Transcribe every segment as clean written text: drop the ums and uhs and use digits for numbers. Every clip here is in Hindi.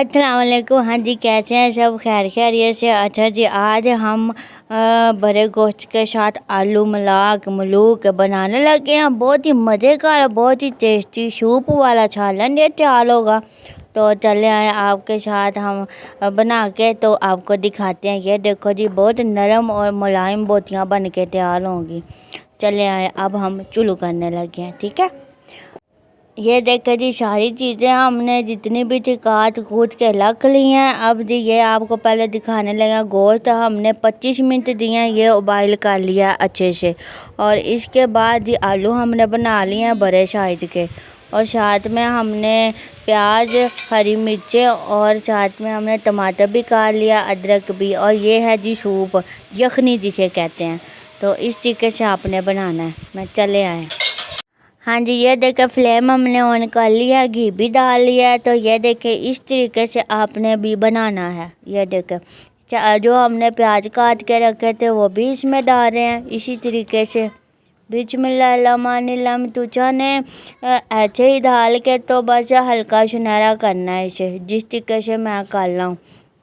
अस्सलाम वालेकुम। हाँ जी, कैसे हैं सब? खैरियत से? अच्छा जी, आज हम बड़े गोश्त के साथ आलू मलूक बनाने लगे हैं। बहुत ही मज़े का, बहुत ही टेस्टी सूप वाला सालन ये तैयार होगा। तो चले आए आपके साथ हम बना के तो आपको दिखाते हैं। ये देखो जी, बहुत नरम और मुलायम बोटियाँ बन के तैयार होंगी। चले आए, अब हम चुल्लू करने लगे हैं। ठीक है, ये देखिए जी, सारी चीज़ें हमने जितनी भी थी काट कूट के रख ली हैं। अब जी ये आपको पहले दिखाने लगा। गोश्त हमने 25 मिनट दिए, ये उबाइल कर लिया अच्छे से। और इसके बाद जी आलू हमने बना लिए हैं बड़े साइज के, और साथ में हमने प्याज, हरी मिर्चें, और साथ में हमने टमाटर भी काट लिया, अदरक भी। और ये है जी सूप, यखनी जिसे कहते हैं। तो इस तरीके से आपने बनाना है। मैं चले आए। हाँ जी, ये देखे फ्लेम हमने ऑन कर लिया है, घी भी डाल लिया है। तो ये देखे इस तरीके से आपने भी बनाना है। ये देखे जो हमने प्याज काट के रखे थे वो भी इसमें डाल रहे हैं इसी तरीके से। बिस्मिल्लाहिर्रहमानिर्रहीम। तुझा ने ऐसे ही डाल के तो बस हल्का सुनहरा करना है इसे, जिस तरीके से मैं कर रहा हूँ।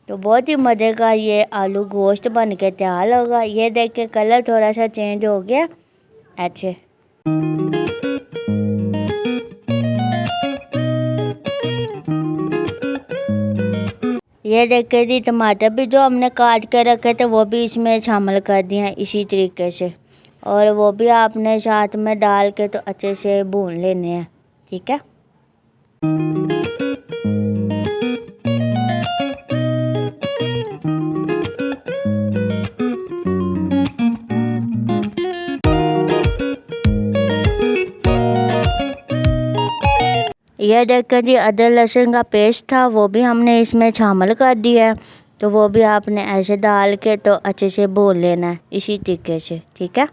तो बहुत ही मज़े का ये आलू गोश्त बन के तैयार होगा। ये देख के कलर थोड़ा सा चेंज हो गया ऐसे। ये देखे जी, टमाटर भी जो हमने काट के रखे थे वो भी इसमें शामिल कर दिए हैं इसी तरीके से। और वो भी आपने साथ में डाल के तो अच्छे से भून लेने हैं। ठीक है, ये देखें जी, अदरक लहसुन का पेस्ट था वो भी हमने इसमें शामिल कर दिया है। तो वो भी आपने ऐसे डाल के तो अच्छे से भून लेना है इसी तरीके से। ठीक है,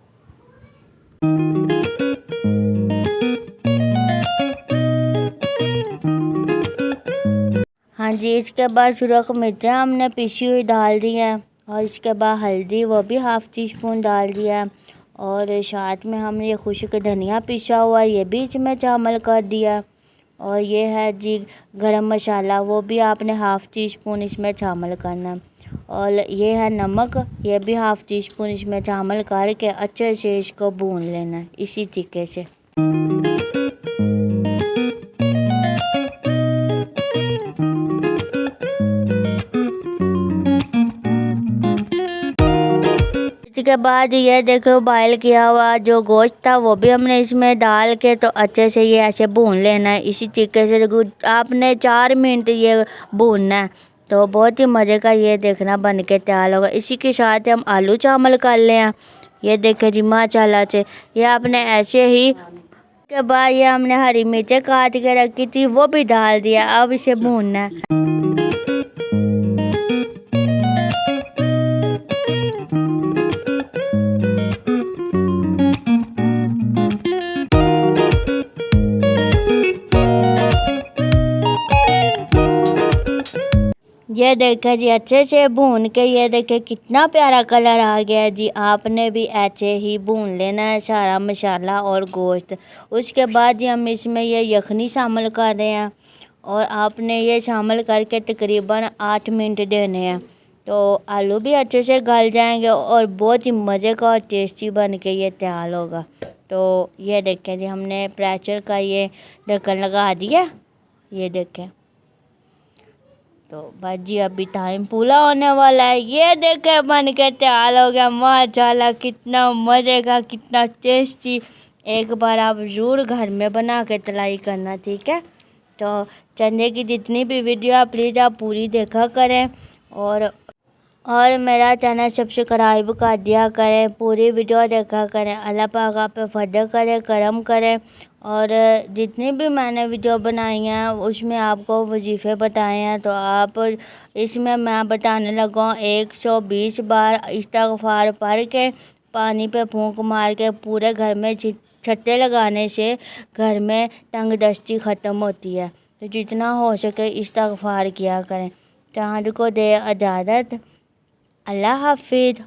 हाँ जी, इसके बाद सुरख मिर्चें हमने पिसी हुई डाल दी हैं। और इसके बाद हल्दी, वो भी हाफ़ टी स्पून डाल दिया है। और साथ में हमने ये खुश्क धनिया पिसा हुआ ये भी इसमें शामिल कर दिया। और ये है जी गरम मसाला, वो भी आपने हाफ़ टी स्पून इसमें शामिल करना है। और ये है नमक, ये भी हाफ़ टी स्पून इसमें शामिल करके अच्छे से इसको भून लेना है इसी तरीके से। इसके बाद ये देखो, बॉयल किया हुआ जो गोश्त था वो भी हमने इसमें डाल के तो अच्छे से ये ऐसे भून लेना है इसी तरीके से। आपने 4 मिनट ये भूनना है। तो बहुत ही मज़े का ये देखना बन के तैयार होगा। इसी के साथ हम आलू शामिल कर लें हैं। ये देखें जी, माशाल्लाह से ये आपने ऐसे ही के बाद ये हमने हरी मिर्चें काट के रखी थी वो भी डाल दिया। अब इसे भूनना है। ये देखे जी, अच्छे से भून के ये देखे कितना प्यारा कलर आ गया है जी। आपने भी ऐसे ही भून लेना है सारा मसाला और गोश्त। उसके बाद जी हम इसमें ये यखनी शामिल कर रहे हैं। और आपने ये शामिल करके तकरीबन 8 मिनट देने हैं। तो आलू भी अच्छे से गल जाएंगे और बहुत ही मज़े का और टेस्टी बन के ये तैयार होगा। तो ये देखें जी, हमने प्रेशर का ये ढक्कन लगा दिया। ये देखें, तो बस जी अभी टाइम पूरा होने वाला है। ये देखे बन के तैयार हो गया। माशाल्लाह, कितना मज़े का, कितना टेस्टी। एक बार आप ज़रूर घर में बना के ट्राई करना। ठीक है, तो चने की जितनी भी वीडियो आप प्लीज़ आप पूरी देखा करें। और मेरा चैनल सब्सक्राइब कर दिया करें, पूरी वीडियो देखा करें। अल्लाह पाक आप पे फजल करे, करम करें। और जितनी भी मैंने वीडियो बनाई हैं उसमें आपको वजीफ़े बताए हैं। तो आप इसमें मैं बताने लगा हूँ 120 बार इस्तिग़फ़ार पढ़ के पानी पे फूंक मार के पूरे घर में छत्ते लगाने से घर में तंगदस्ती ख़त्म होती है। तो जितना हो सके इस्तिग़फ़ार किया करें। चाँद को दे इजाज़त। अल्लाह हाफिज़।